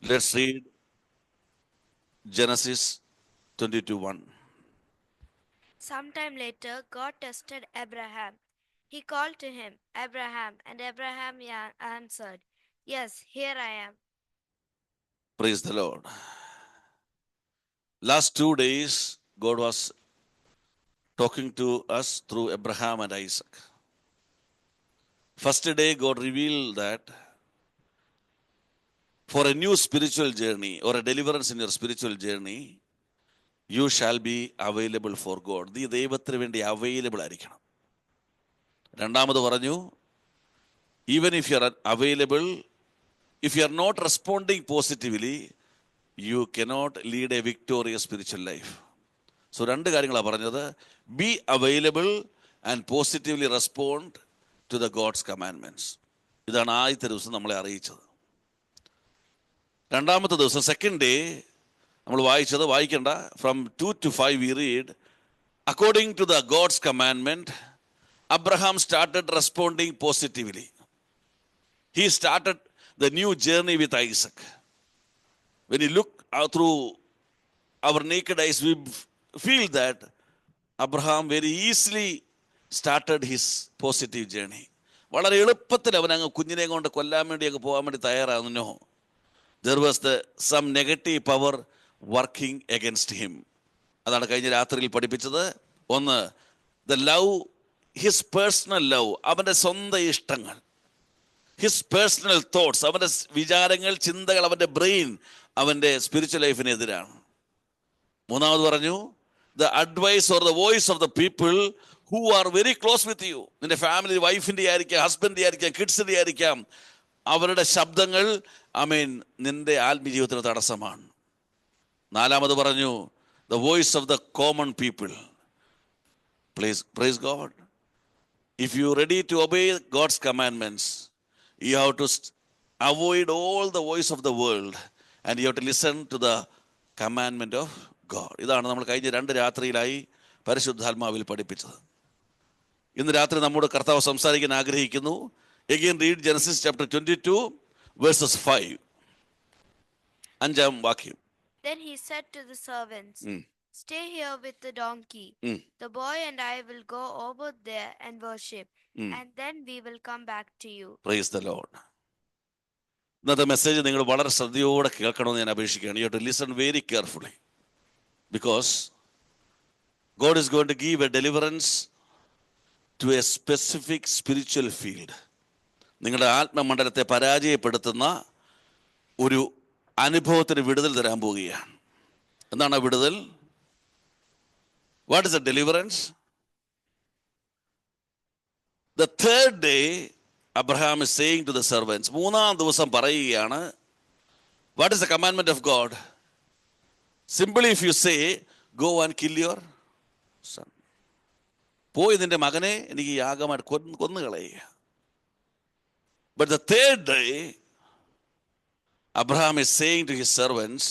Let's read Genesis 22:1. Sometime later, God tested Abraham. He called to him, Abraham, and Abraham answered, Yes, here I am. Praise the Lord. Last 2 days, God was talking to us through Abraham and Isaac. First day, God revealed that for a new spiritual journey or a deliverance in your spiritual journey, you shall be available for God. നീ ദൈവത്തിന് വേണ്ടി available ആയിരിക്കണം. രണ്ടാമത് പറഞ്ഞു, even if you are available, if you are not responding positively, you cannot lead a victorious spiritual life. So രണ്ട് കാര്യങ്ങളാണ് പറഞ്ഞത്. Be available and positively respond to the God's commandments. ഇതാണ് ആദ്യത്തെ ദിവസം നമ്മളെ അറിയിച്ചത്. രണ്ടാമത്തെ ദിവസം സെക്കൻഡ് ഡേ നമ്മൾ വായിക്കണ്ട. From 2 to 5 we read, according to the God's commandment, Abraham started responding positively. He started the new journey with Isaac. When you look out through our naked eyes, we feel that Abraham very easily started his positive journey. വളരെ എളുപ്പത്തിൽ അവൻ അങ്ങ് കുഞ്ഞിനെ കൊണ്ട് കൊല്ലാൻ വേണ്ടി അങ്ങ് പോകാൻ വേണ്ടി തയ്യാറാകുന്നു. There was some negative power working against him. അതാണ് കഴിഞ്ഞ രാത്രിയിൽ പഠിപ്പിച്ചത്. ഒന്ന്, the love, his personal love, അവൻ്റെ സ്വന്തം ഇഷ്ടങ്ങൾ, ഹിസ് പേഴ്സണൽ തോട്ട്സ്, അവൻ്റെ വിചാരങ്ങൾ, ചിന്തകൾ, അവൻ്റെ ബ്രെയിൻ അവൻ്റെ സ്പിരിച്വൽ ലൈഫിനെതിരാണ്. മൂന്നാമത് പറഞ്ഞു, the advice or the voice of the people who are very close with you. നിന്റെ ഫാമിലി, വൈഫിൻ്റെ ആയിരിക്കാം, ഹസ്ബൻഡിൻ്റെ ആയിരിക്കാം, കിഡ്സിൻ്റെ ആയിരിക്കാം, അവരുടെ ശബ്ദങ്ങൾ നിന്റെ ആത്മീയ ജീവിതത്തിന് തടസ്സമാണ്. നാലാമത് പറഞ്ഞു, the voice of the common people. Praise God. If you ready to obey God's commandments, you have to avoid all the voice of the world and you have to listen to the commandment of God. ഇതാണ് നമ്മൾ കഴിഞ്ഞ 2 രാത്രിയിലായി പരിശുദ്ധാത്മാവിൽ പഠിപ്പിച്ചത്. ഇന്ന് രാത്രി നമ്മോട് കർത്താവ് സംസാരിക്കാൻ ആഗ്രഹിക്കുന്നു. Again read Genesis chapter 22 verses 5. 5-ാം വാക്യം. Then he said to the servants, Stay here with the donkey. The boy and I will go over there and worship, and then we will come back to you. Praise the Lord. ഇന്നത്തെ message നിങ്ങൾ വളരെ ശ്രദ്ധയോടെ കേൾക്കണമെന്ന് ഞാൻ അപേക്ഷിക്കുകയാണ്. You have to listen very carefully because God is going to give a deliverance to a specific spiritual field. നിങ്ങളുടെ ആത്മമണ്ഡലത്തെ പരാജയപ്പെടുത്തുന്ന ഒരു അനുഭവത്തിന് വിടുതൽ തരാൻ പോവുകയാണ്. എന്താണ് വിടുതൽ? What is the deliverance? The third day, Abraham is saying to the servants, മൂന്നാം ദിവസം പറയുകയാണ്, what is the commandment of God? Simply if you say, go and kill your son. പോയി നിന്റെ മകനെ എനിക്ക് യാഗമായിട്ട് കൊന്നുകളയുക. But the third day, Abraham is saying to his servants,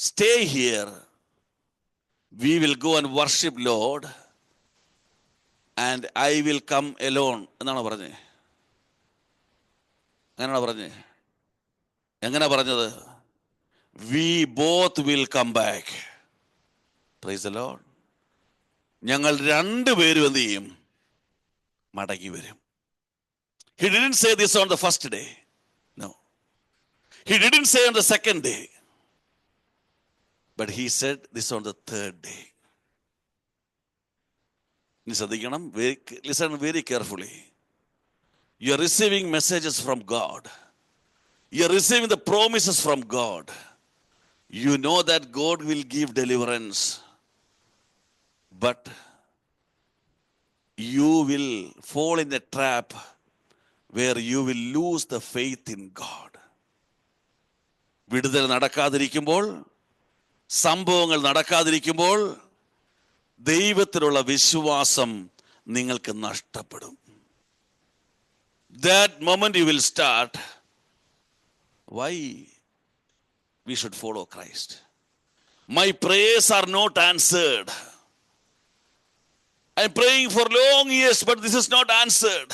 stay here. We will go and worship Lord and I will come alone. എന്നാണ് പറഞ്ഞത്. എങ്ങനെ പറഞ്ഞത്? We both will come back. Praise the Lord. ഞങ്ങൾ രണ്ടുപേരും എന്ത് ചെയ്യും? മടങ്ങി വരും. He didn't say this on the first day. No. He didn't say on the second day. But he said this on the third day. Listen very carefully. You are receiving messages from God. You are receiving the promises from God. You know that God will give deliverance. But you will fall in a trap where you will lose the faith in God. വിടുതൽ നടക്കാതിരിക്കുമ്പോൾ, സംഭവങ്ങൾ നടക്കാതിരിക്കുമ്പോൾ ദൈവത്തിലുള്ള വിശ്വാസം നിങ്ങൾക്ക് നഷ്ടപ്പെടും. That moment you will start, why we should follow Christ. My prayers are not answered. I am praying for long years, but this is not answered.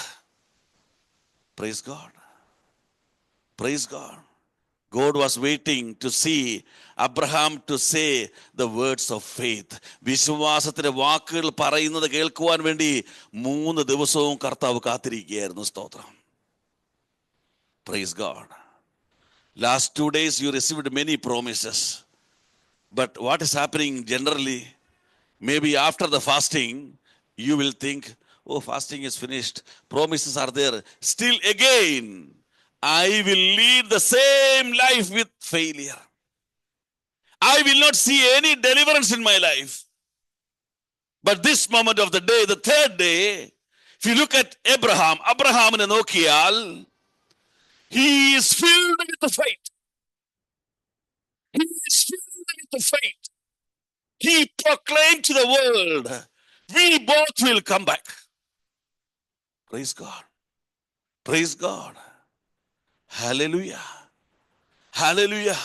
Praise God. Praise God. God was waiting to see Abraham to say the words of faith. വിശ്വാസത്തിന്റെ വാക്കുകൾ പറയുന്നത് കേൾക്കുവാൻ വേണ്ടി 3 ദിവസവും കർത്താവ് കാത്തിരിക്കുകയായിരുന്നു. സ്തോത്രം. Praise God. Last 2 days you received many promises. But what is happening generally? Maybe after the fasting, you will think, oh, fasting is finished. Promises are there. Still again, I will lead the same life with failure. I will not see any deliverance in my life. But this moment of the day, the third day, if you look at Abraham in Nokial, he is filled with the faith. He is filled with the faith. He proclaimed to the world, we both will come back. Praise God. Praise God. Hallelujah. Hallelujah.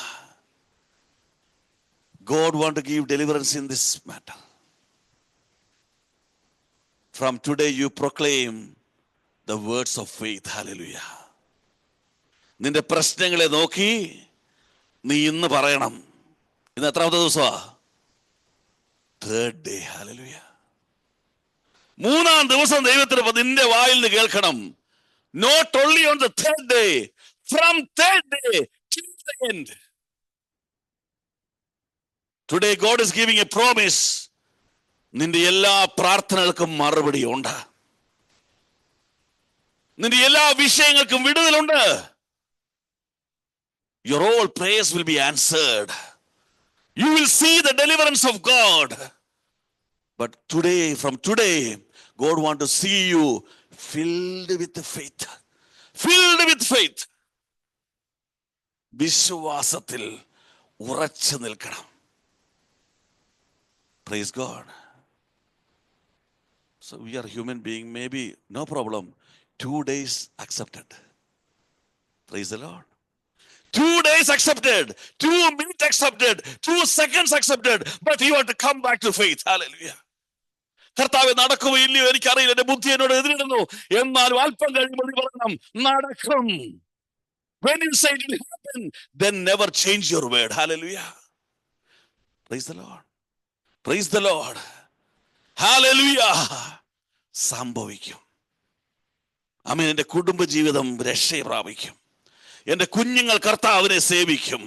God wants to give deliverance in this matter. From today you proclaim the words of faith. Hallelujah. നിന്റെ പ്രശ്നങ്ങളെ നോക്കി നീ ഇന്ന് പറയണം. ഇന്ന് എത്രാമത്തെ ദിവസമാ? Third day. Hallelujah. 3-ാം ദിവസം ദൈവത്തിന് നിന്റെ വായിൽ നിന്ന് കേൾക്കണം. Not only on the third day, from third day till the end. Today God is giving a promise. നിന്റെ എല്ലാ പ്രാർത്ഥനകൾക്കും മറുപടി ഉണ്ട്. നിന്റെ എല്ലാ വിഷയങ്ങൾക്കും വിടുതലുണ്ട്. Your all prayers will be answered. You will see the deliverance of God. But today, from today, God wants to see you filled with faith. Filled with faith. വിശ്വാസത്തിൽ ഉറച്ചു നിൽക്കണം. Praise God. So we are human being, maybe no problem. 2 days accepted. Praise the Lord. 2 days accepted, 2 minutes accepted, 2 seconds accepted, but you have to come back to faith. Hallelujah. കർത്താവ് നടക്കുമോ ഇല്ലയോ എനിക്കറിയില്ല, എന്റെ ബുദ്ധി എന്നോട് എതിരിടുന്നു, എന്നാലും അല്പം കഴിയുമ്പോൾ പറയണം നടക്കും. When you say it will happen, then never change your word. Hallelujah. Praise the Lord. Praise the Lord. Hallelujah. സംഭവിക്കും. ആമേൻ. എൻ്റെ കുടുംബജീവിതം രക്ഷ പ്രാപിക്കും. എൻ്റെ കുഞ്ഞുങ്ങൾ കർത്താവിനെ സേവിക്കും.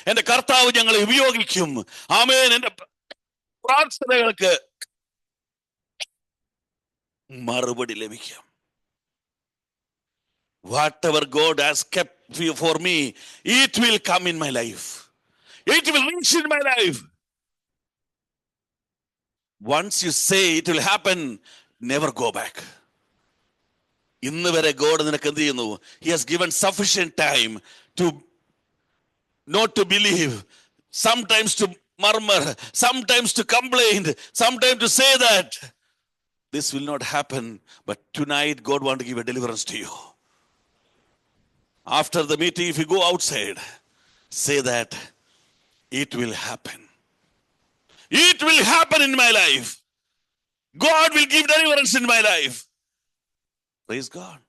എൻ്റെ കർത്താവ് ഞങ്ങളെ ഉപയോഗിക്കും. ആമേൻ. എൻ്റെ പ്രാർത്ഥനകൾക്ക് മറുപടി ലഭിക്കും. Whatever God has kept for me, it will come in my life. It will reach in my life. Once you say it will happen, never go back. ഇന്ന് വരെ ഗോഡ് നിനക്ക് എന്ത് ചെയ്യുന്നു? He has given sufficient time to not to believe, sometimes to murmur, sometimes to complain, sometimes to say that this will not happen. But tonight God wants to give a deliverance to you. After the meeting, if you go outside, say that it will happen. It will happen in my life. God will give deliverance in my life. Praise God.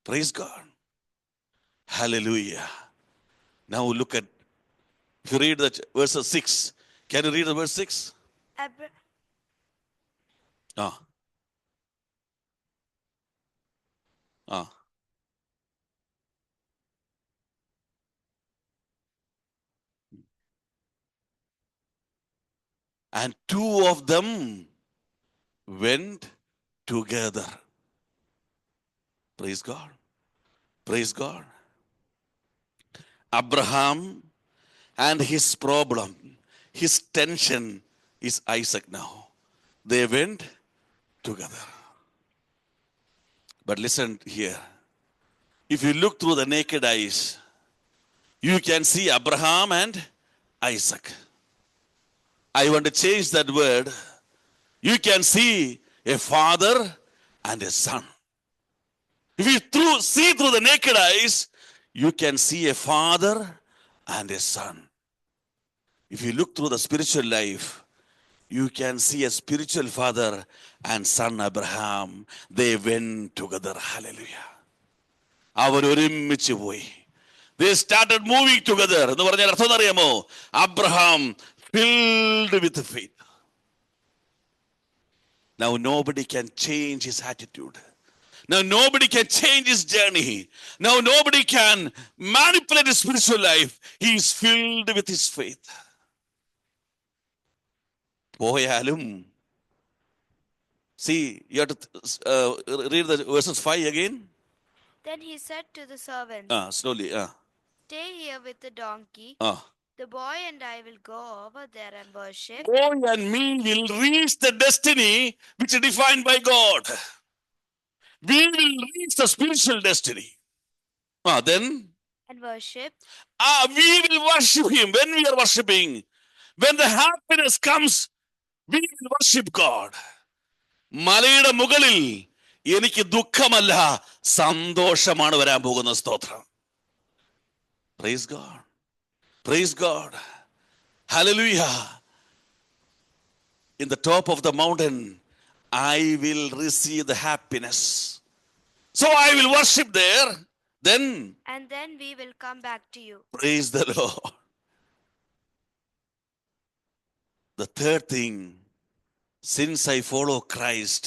Praise God. Hallelujah. Now look at, if you read the verse 6, can you read the verse 6? And 2 of them went together. Praise God. Praise God. Abraham and his problem, his tension is Isaac now. They went together. But listen here. If you look through the naked eyes, you can see Abraham and Isaac. I want to change that word. You can see a father and a son. If you see through the naked eyes, you can see a father and a son. If you look through the spiritual life, you can see a spiritual father and son Abraham. They went together. Hallelujah. അവർ ഒരുമിച്ച് പോയി. They started moving together. എന്ന് പറഞ്ഞാൽ അർത്ഥം അറിയാമോ? Abraham filled with faith. Now nobody can change his attitude. Now nobody can change his journey. Now nobody can manipulate his spiritual life. He is filled with his faith. പോയാലും, see, you have to read the verses 5 again. Then he said to the servants, Slowly. Stay here with the donkey. The boy and I will go over there and worship. Boy and me will reach the destiny which is defined by God. We will reach the spiritual destiny. Then And worship. We will worship him. When we are worshiping, when the happiness comes, we will worship God. മലയുടെ മുകളിൽ എനിക്ക് ദുഃഖമല്ല, സന്തോഷമാണ് വരാൻ പോകുന്ന. സ്തോത്രം. Praise God. Praise God. Hallelujah. In the top of the mountain, I will receive the happiness. So I will worship there. And then we will come back to you. Praise the Lord. The third thing, since I follow Christ,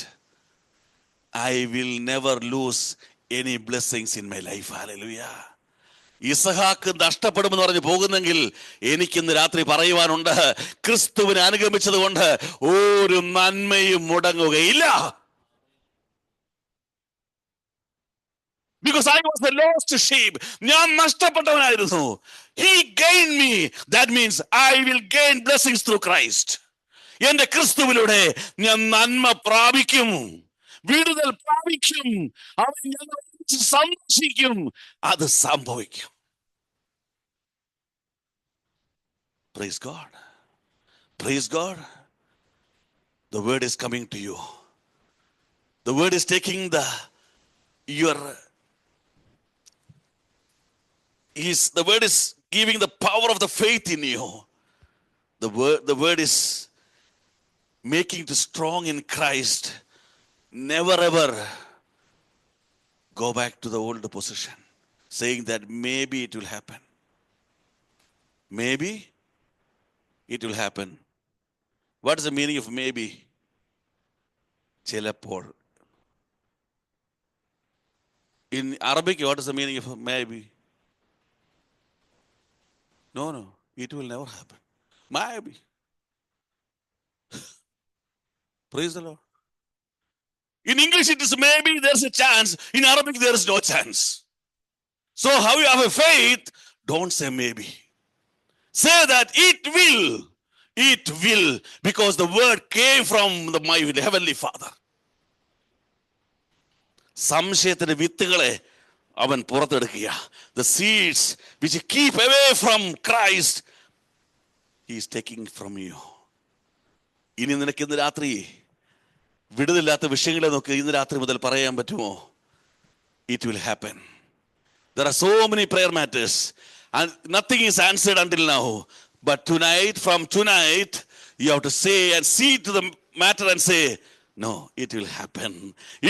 I will never lose any blessings in my life. Hallelujah. ഇസഹാക്ക് നഷ്ടപ്പെടുമെന്ന് പറഞ്ഞ് പോകുന്നെങ്കിൽ എനിക്കിന്ന് രാത്രി പറയുവാനുണ്ട്, ക്രിസ്തുവിനെ അനുഗമിച്ചത് കൊണ്ട് ഒരു നന്മയും മുടങ്ങുകയില്ല. Because I was a lost sheep. ഞാൻ നഷ്ടപ്പെട്ടവനായിരുന്നു. He gained me. That means I will gain blessings through Christ. എന്റെ ക്രിസ്തുവിലൂടെ ഞാൻ നന്മ പ്രാപിക്കും, വിടുതൽ പ്രാപിക്കും, അവൻ ഞങ്ങളെ സന്തോഷിക്കും. അത് സംഭവിക്കും. Praise God. Praise God. The word is coming to you. The word is taking the word is giving the power of the faith in you. The word is making you strong in Christ. Never ever go back to the old position, saying that maybe it will happen. Maybe it will happen. What is the meaning of maybe? ചിലപ്പോൾ. In Arabic, what is the meaning of maybe? No, it will never happen. Maybe. Praise the Lord. In English, it is maybe, there's a chance. In Arabic, there is no chance. So, how you have a faith, don't say maybe. Say that it will, because the word came from my heavenly Father. സംശയത്തിന്റെ വിത്തുകളെ അവൻ പുറത്തെടുക്കുക. The seeds which keep away from Christ, he is taking from you. ഇനി നിനക്ക് ഇന്ന് രാത്രി വിടുതലില്ലാത്ത വിഷയങ്ങളെ നോക്കി ഇന്ന് രാത്രി മുതൽ പറയാൻ പറ്റുമോ? It will happen. There are so many prayer matters and nothing is answered until now. But from tonight, you have to say and see to the matter and say, no, it will happen.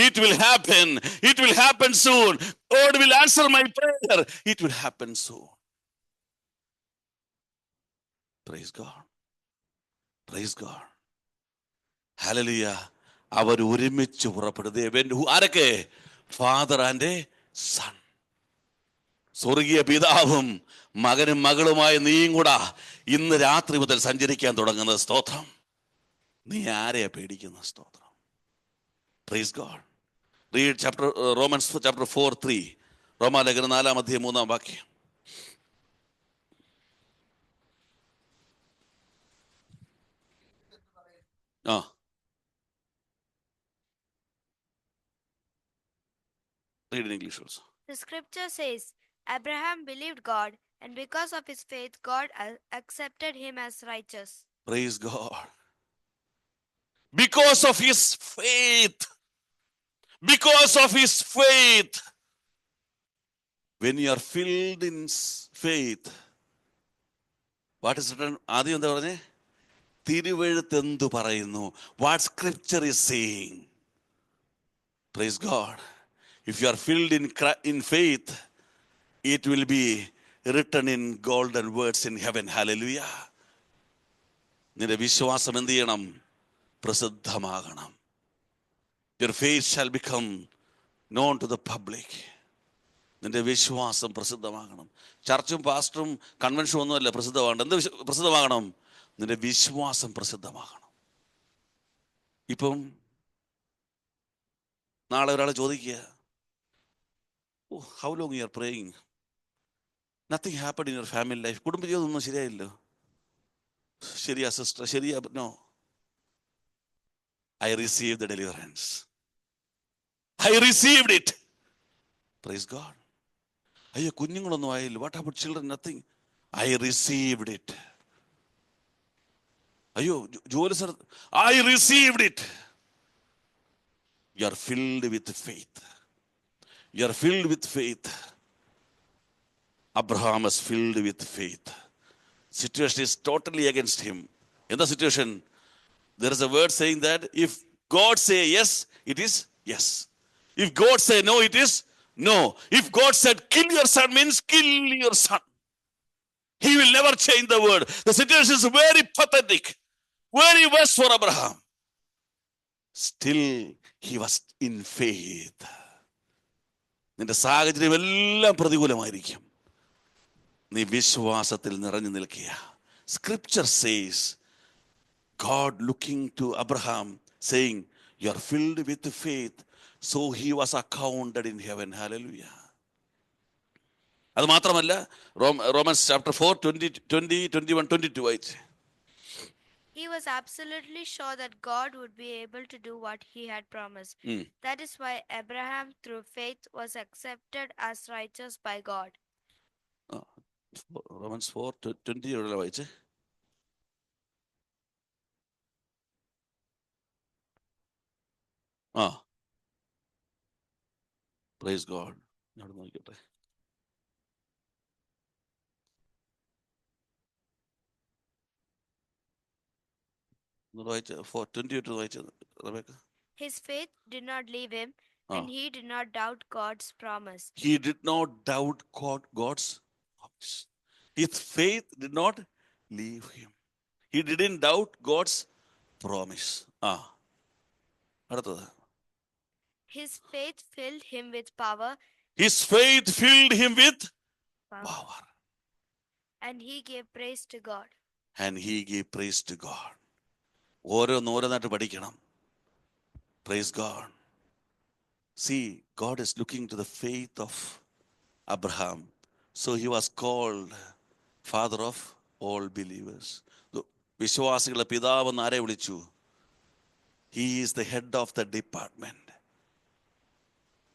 It will happen. It will happen soon. God will answer my prayer. It will happen soon. Praise God. Praise God. Hallelujah. അവർ ഒരുമിച്ച് പുറപ്പെടുന്നത് ആരൊക്കെ? Father and son. സ്വർഗീയ പിതാവും മകനും മകളുമായ നീയും കൂടാ ഇന്ന് രാത്രി മുതൽ സഞ്ചരിക്കാൻ തുടങ്ങുന്നത്. സ്തോത്രം. നീ ആരെയാ പേടിക്കുന്ന? സ്തോത്രം. Praise God. Read Romans chapter 4:3. റോമാലേഖനം 4:3 വാക്യം. Read in English also. The scripture says, Abraham believed God, and because of his faith, God accepted him as righteous. Praise God. Because of his faith. Because of his faith. When you are filled in faith, what is written? ആദ്യം എന്താ പറഞ്ഞേ? തിരുവെഴുത്ത് എന്തു പറയുന്നു? What scripture is saying? Praise God. If you are filled in faith, it will be written in golden words in heaven. Hallelujah. നിന്റെ വിശ്വാസം എന്ത് ചെയ്യണം? പ്രസിദ്ധമാകണം. Your faith shall become known to the public. നിന്റെ വിശ്വാസം പ്രസിദ്ധമാകണം. ചർച്ചും പാസ്റ്ററും കൺവെൻഷനും ഒന്നുമല്ല പ്രസിദ്ധമാകണം. എന്ത് പ്രസിദ്ധമാകണം? നിന്റെ വിശ്വാസം പ്രസിദ്ധമാകണം. ഇപ്പം നാളെ ഒരാൾ ചോദിക്കുക, oh how long you are praying, nothing happen in your family life. കുടുംബജീവിതം ഒന്നും ശരിയായില്ലോ. ശരിയാ സിസ്റ്റർ, ശരിയാ. No, I receive the deliverance. I received it. Praise God. അയ്യോ കുഞ്ഞുങ്ങളൊന്നും ആയില്ല. What about children? Nothing. I received it. അയ്യോ ജോലി സ്ഥലത്ത്, I received it. You are filled with faith. You are filled with faith. Abraham is filled with faith. Situation is totally against him. In the situation, there is a word saying that if God say yes, it is yes. If God say no, it is no. If God said kill your son, means kill your son. He will never change the word. The situation is very pathetic, very worse for Abraham. Still he was in faith. നിന്റെ സാഹചര്യം എല്ലാം പ്രതികൂലമായിരിക്കും, നീ വിശ്വാസത്തിൽ നിറഞ്ഞു നിൽക്കുക. Scripture says God looking to Abraham saying, you are filled with faith, so he was accounted in heaven. Hallelujah. അത് മാത്രമല്ല, Romans chapter 4 20 21 22 ആയിട്ട് He was absolutely sure that God would be able to do what he had promised. That is why Abraham through faith was accepted as righteous by God. Romans 4:20 വായിച്ചേ. Praise God. ഞാൻ നോക്കട്ടെ. His faith did not leave him, and he did not doubt God's promise. He did not doubt God's promise. His faith did not leave him. He didn't doubt God's promise. അടുത്തത്. His faith filled him with power. His faith filled him with power. And he gave praise to God. And he gave praise to God. ഓരോന്നായിട്ട് പഠിക്കണം. Praise God. See, God is looking to the faith of Abraham. So he was called father of all believers. വിശ്വാസികളുടെ പിതാവെന്ന് ആരെ വിളിച്ചു? He is the head of the department.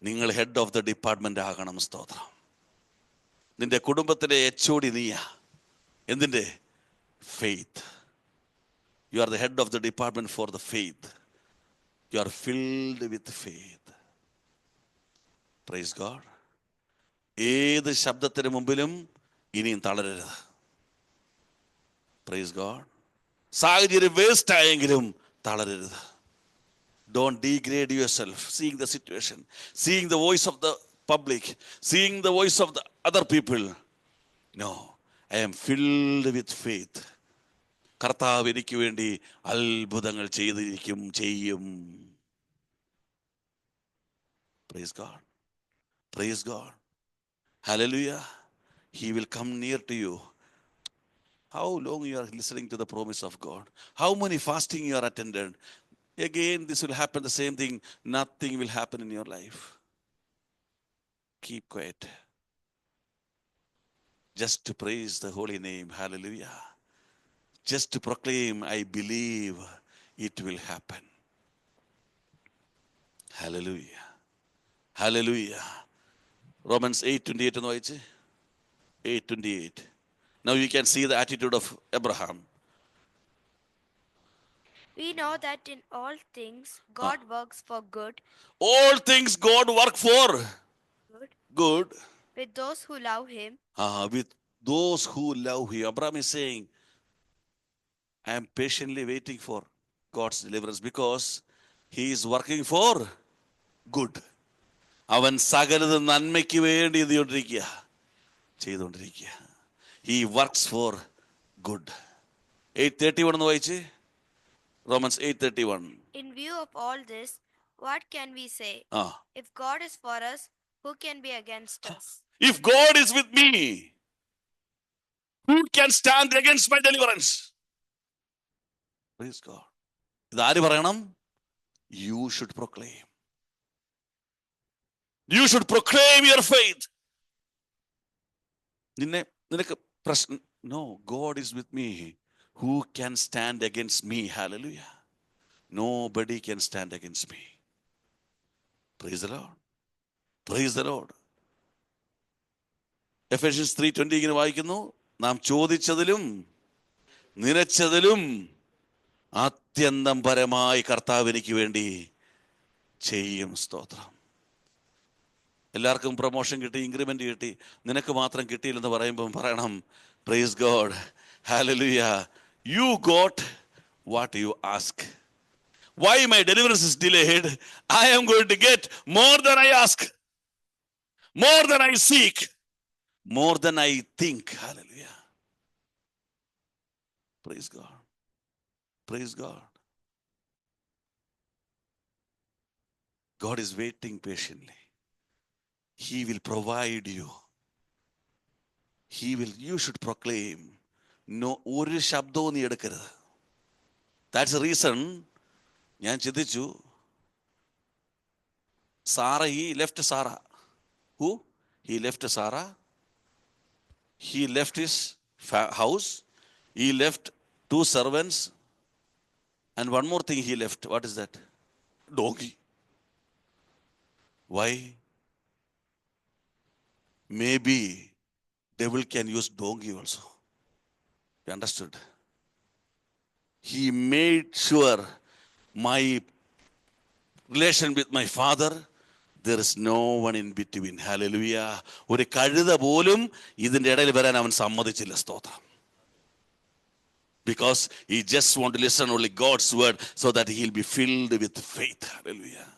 നിങ്ങൾ head of the department ആകണം. സ്തോത്രം. നിന്റെ കുടുംബത്തിലെ HOD നീയാ. എന്തിന്റെ? Faith. You are the head of the department for the faith. You are filled with faith. Praise God. ഏത് ശബ്ദത്തിന് മുമ്പിലും ഇനിയും തളരരുത്. Praise God. സാഹചര്യം വേസ്റ്റ് ആയെങ്കിലും തളരരുത്. Don't degrade yourself seeing the situation, seeing the voice of the public, seeing the voice of the other people. No, I am filled with faith. കർത്താവ് എനിക്ക് വേണ്ടി അത്ഭുതങ്ങൾ ചെയ്യും. Praise God. Praise God. Hallelujah. He will come near to you. How long you are listening to the promise of God? How many fasting you are attended? Again, this will happen, the same thing. Nothing will happen in your life. Keep quiet. Just to praise the holy name. Hallelujah. Just to proclaim, I believe it will happen. Hallelujah. Hallelujah. Romans 8:28 എന്ന് വായിച്ച്. 8:28. Now you can see the attitude of Abraham. We know that in all things God works for good. All things God work for good. With those who love him. With those who love him. Abraham is saying, I am patiently waiting for God's deliverance because he is working for good. അവൻ സകലത് നന്മയ്ക്ക് വേണ്ടി ചെയ്തുകൊണ്ടിരിക്കുക. ചെയ്തുകൊണ്ടിരിക്കുക. He works for good. 8:31 എന്ന് വായിച്ച്. Romans 8:31. In view of all this, what can we say? ആ, If God is for us, who can be against us? if God is with me, who can stand against my deliverance? Praise God. ഇതാര് പറയണം? You should proclaim. You should proclaim your faith. നിനക്ക് പ്രശ്നം, no, God is with me. Who can stand against me? Hallelujah. Nobody can stand against me. Praise the Lord. Praise the Lord. Ephesians 3:20 ഇങ്ങനെ വായിക്കുന്നു, നാം ചോദിച്ചതിലും നിരച്ചതിലും അത്യന്തം പരമായി കർത്താവ് എനിക്ക് വേണ്ടി ചെയ്യും. സ്തോത്രം. എല്ലാവർക്കും പ്രൊമോഷൻ കിട്ടി, ഇൻക്രിമെന്റ് കിട്ടി, നിനക്ക് മാത്രം കിട്ടിയില്ലെന്ന് പറയുമ്പം പറയണം, praise God, hallelujah, you got what you ask. Why my deliverance is delayed? I am going to get more than I ask, more than I seek, more than I think. Hallelujah. Praise God. Praise God. God is waiting patiently. He will provide you. You should proclaim. No, ഒരു ശബ്ദവും നീ എടുക്കരുത്. That's the reason ഞാൻ ചിന്തിച്ചു, Sarah, he left Sarah. Who? He left Sarah. He left his house. He left 2 servants. And one more thing he left. What is that? Donkey. Why? Maybe devil can use donkey also. You understood? He made sure my relation with my father, there is no one in between. Hallelujah. ഒരു കഴുത പോലും ഇതിൻ്റെ ഇടയിൽ വരാൻ അവൻ സമ്മതിച്ചില്ല. സ്തോത്രം. Because he just want to listen only God's word so that he'll be filled with faith. Hallelujah.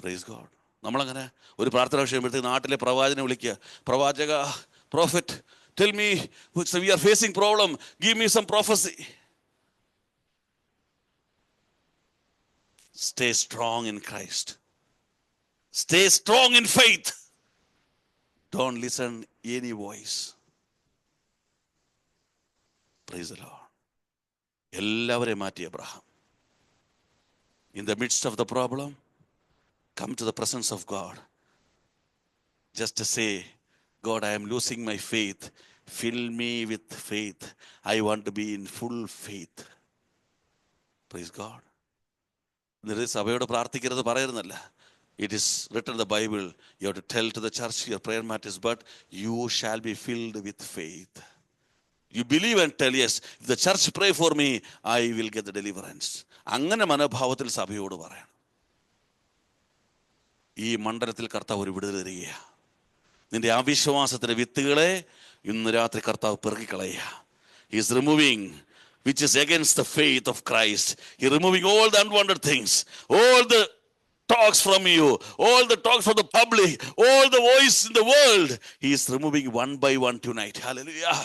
Praise God. നമ്മളങ്ങനെ ഒരു പ്രാർത്ഥന വിഷയപ്പെടുത്തി നാട്ടിലെ പ്രവാചകനെ വിളിക്കുക, പ്രവാചക, prophet, tell me, we are facing problem, give me some prophecy. Stay strong in Christ. Stay strong in faith. Don't listen any voice. Praise the Lord. എല്ലാവരെയും മാറ്റി Abraham. In the midst of the problem, come to the presence of God. Just to say, God, I am losing my faith. Fill me with faith. I want to be in full faith. Praise God. എന്നിട്ട് സഭയോട് പ്രാർത്ഥിക്കരുത് പറയുന്നില്ല. It is written in the Bible, you have to tell to the church your prayer matters, but you shall be filled with faith. You believe and tell, yes, if the church pray for me, I will get the deliverance. അങ്ങനെ മനോഭാവത്തിൽ സഭയോട് പറയണം. ഈ മണ്ഡലത്തിൽ കർത്താവ് ഒരു വിടുതൽ തരികയാണ്. നിന്റെ അവിശ്വാസത്തിന്റെ വിത്തുകളെ ഇന്ന് രാത്രി കർത്താവ് പെറുക്കിക്കളയുക. He is removing which is against the faith of Christ. He is removing all the unwanted things, all the talks from you, all the talks from the public, all the voice in the world. He is removing one by one tonight. Hallelujah.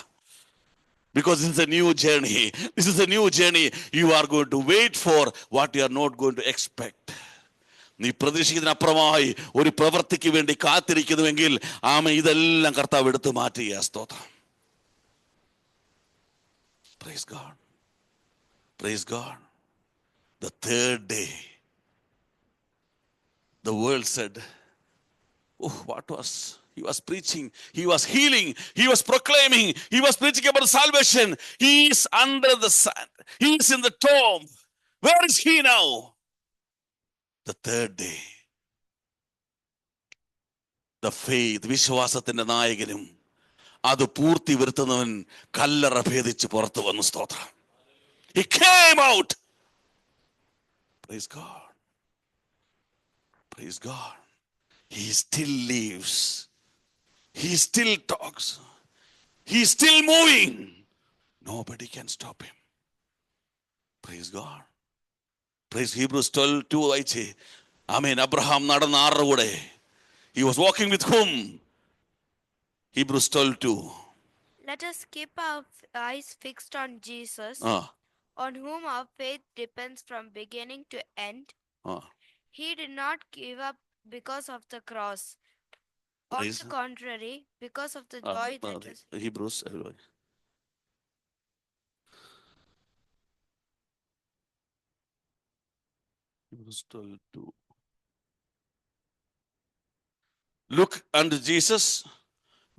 Because this is a new journey. This is a new journey. You are going to wait for what you are not going to expect. നീ പ്രതീക്ഷിക്കുന്നതിനപ്പുറമായി ഒരു പ്രവൃത്തിക്ക് വേണ്ടി കാത്തിരിക്കുന്നുവെങ്കിൽ ഇതെല്ലാം കർത്താവ് എടുത്തു മാറ്റുക. സ്തോത്രം. Praise God. Praise God. The third day, the world said, oh, what was he was preaching? He was healing. He was proclaiming. He was preaching about salvation. He is under the sand. He is in the tomb. Where is he now? The third day, the faith, വിശ്വാസത്തിന്റെ നായകനും അത് പൂർത്തി വരുത്തുന്നവൻ കല്ലറ ഭേദിച്ച് പുറത്തു വന്നു. സ്തോത്രം. He came out. Praise God. Praise God. He still lives. He still talks. He is still moving. Nobody can stop him. Praise God. Praise Hebrews 12:2 വായിച്ചേ. ആമേൻ. Abraham നടന്ന ആരുടെ കൂടെ? He was walking with whom? Hebrews 12:2. Let us keep our eyes fixed on Jesus, Ah, on whom our faith depends from beginning to end. ah. He did not give up because of the cross. On Praise. the contrary, because of the Ah, joy that was. Hebrews. Hebrews 12:2. Look unto Jesus,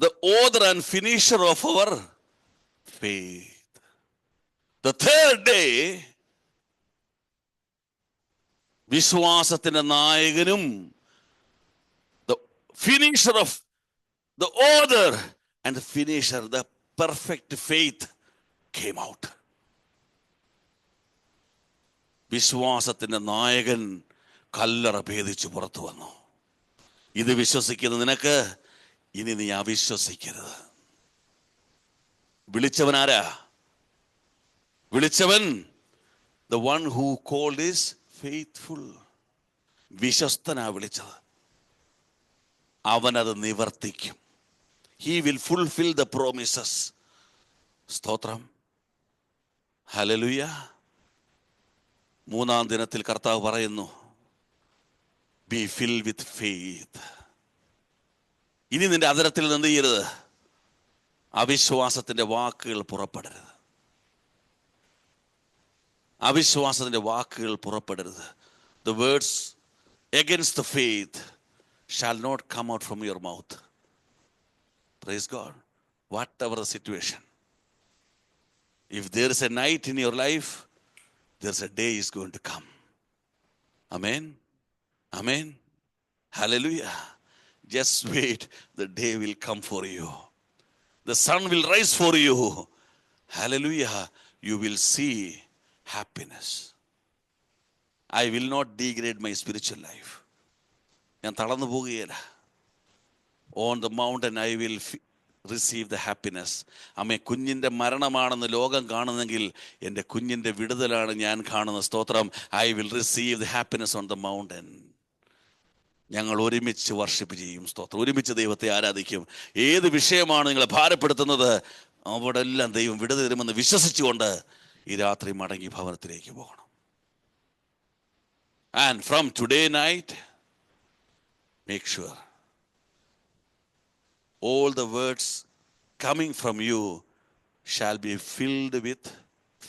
the author and finisher of our faith. The third day, വിശ്വാസത്തിന്റെ നായകനും, the finisher of, the author and the finisher, the perfect faith came out. വിശ്വാസത്തിന്റെ നായകൻ കല്ലറ ഭേദിച്ചു പുറത്തു വന്നു. ഇത് വിശ്വസിക്കുന്ന നിനക്ക് ഇനി നീ അവിശ്വസിക്കരുത്. വിളിച്ചവൻ ആരാ? വിളിച്ചവൻ the one who called is faithful. വിശ്വസ്തനാ വിളിച്ചത്. അവനത് നിവർത്തിക്കും. He will fulfill the promises. സ്തോത്രം. ഹല്ലേലൂയ. മൂന്നാം ദിനത്തിൽ കർത്താവ് പറയുന്നു, be filled with faith. ഇനി നിന്റെ അധരത്തിൽ നിന്ന് എന്ത് ചെയ്യരുത്? അവിശ്വാസത്തിന്റെ വാക്കുകൾ പുറപ്പെടരുത്. അവിശ്വാസത്തിന്റെ വാക്കുകൾ പുറപ്പെടരുത്. The words against the faith shall not come out from your mouth. Praise God. Whatever the situation. If there is a night in your life, there's a day is going to come. Amen. Amen. Hallelujah. Just wait. The day will come for you. The sun will rise for you. Hallelujah. You will see happiness. I will not degrade my spiritual life. ഞാൻ തളർന്നു പോകുകയില്ല. On the mountain I will receive the happiness. അമ്മേ, കുഞ്ഞിൻ്റെ മരണമാണെന്ന് ലോകം കാണുന്നെങ്കിൽ എൻ്റെ കുഞ്ഞിൻ്റെ വിടുതലാണ് ഞാൻ കാണുന്ന. സ്തോത്രം. I will receive the happiness on the mountain. ഞങ്ങൾ ഒരുമിച്ച് വർഷിപ്പ് ചെയ്യും. സ്തോത്രം. ഒരുമിച്ച് ദൈവത്തെ ആരാധിക്കും. ഏത് വിഷയമാണ് നിങ്ങളെ ഭാരപ്പെടുത്തുന്നത്, അവിടെ എല്ലാം ദൈവം വിടുതൽ തരുമെന്ന് വിശ്വസിച്ചുകൊണ്ട് ഈ രാത്രി മടങ്ങി ഭവനത്തിലേക്ക് പോകണം. And from today night, make sure all the words coming from you shall be filled with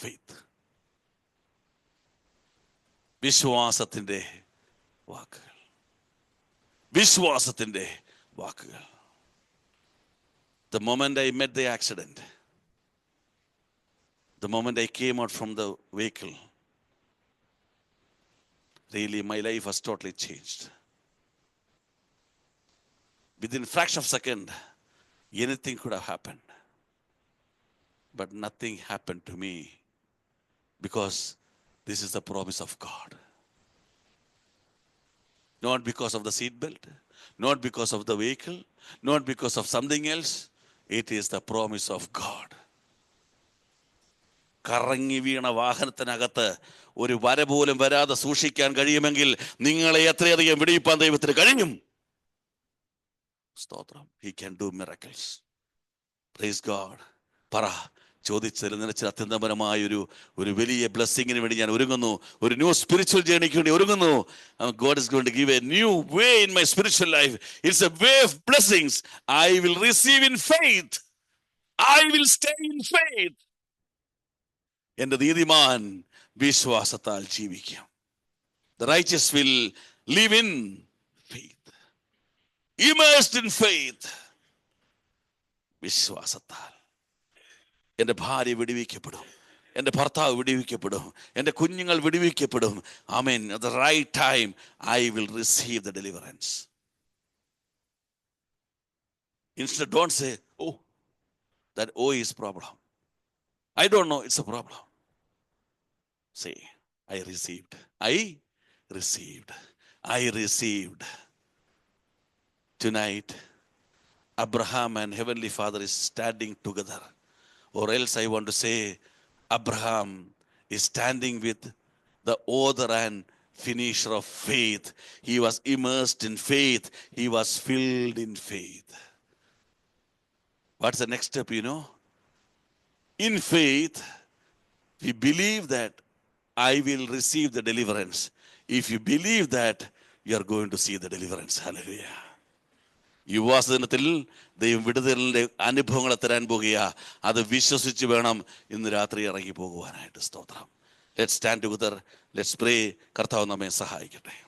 faith. വിശ്വാസത്തിൻ്റെ വാക്കുകൾ. വിശ്വാസത്തിൻ്റെ വാക്കുകൾ. The moment I met the accident, the moment I came out from the vehicle, really my life was totally changed. Within a fraction of a second, anything could have happened. But nothing happened to me because this is the promise of God. Not because of the seat belt, not because of the vehicle, not because of something else. It is the promise of God. കറങ്ങി വീണ വാഹനത്തിനകത്ത് ഒരു വര പോലും വരാതെ സൂക്ഷിക്കാൻ കഴിയുമെങ്കിൽ നിങ്ങളെ എത്രയധികം വിടിയിപ്പാൻ ദൈവത്തിന് കഴിയും. സ്തോത്രം. He can do miracles. Praise God. പറ, ചോദിച്ചതിൽ നിലച്ച അത്യന്തപരമായ ഒരു വലിയ ബ്ലെസ്സിങ്ങിന് വേണ്ടി ഞാൻ ഒരുങ്ങുന്നു. ഒരു ന്യൂ സ്പിരിച്വൽ ജേണിക്ക് വേണ്ടി ഒരുങ്ങുന്നു. God is going to give a new way in my spiritual life. It's a way of blessings. I will receive in faith. I will stay in faith. എൻ്റെ നീതിമാൻ വിശ്വാസത്താൽ ജീവിക്കും. The righteous will live in faith. Immersed in faith. വിശ്വാസത്താൽ എൻ്റെ ഭാര്യ വിടുവിക്കപ്പെടും, എൻ്റെ ഭർത്താവ് വിടുവിക്കപ്പെടും, എൻ്റെ കുഞ്ഞുങ്ങൾ വിടുവിക്കപ്പെടും. ആമേൻ. At the right time I will receive the deliverance. Instead, don't say, oh, that is problem. I don't know, it's a problem. Say, I received. I received. I received. Tonight, Abraham and Heavenly Father is standing together. Or else I want to say, Abraham is standing with the author and finisher of faith. He was immersed in faith. He was filled in faith. What's the next step, you know? In faith, we believe that I will receive the deliverance. If you believe that, you are going to see the deliverance. Hallelujah. യുവാസനത്തിൽ ദൈവം വിടുതലിൻ്റെ അനുഭവങ്ങളെ തരാൻ പോകുക. അത് വിശ്വസിച്ച് വേണം ഇന്ന് രാത്രി ഇറങ്ങി പോകുവാനായിട്ട്. സ്തോത്രം. Let's stand together. ലെറ്റ്സ് പ്രേ. കർത്താവ് നമ്മെ സഹായിക്കട്ടെ.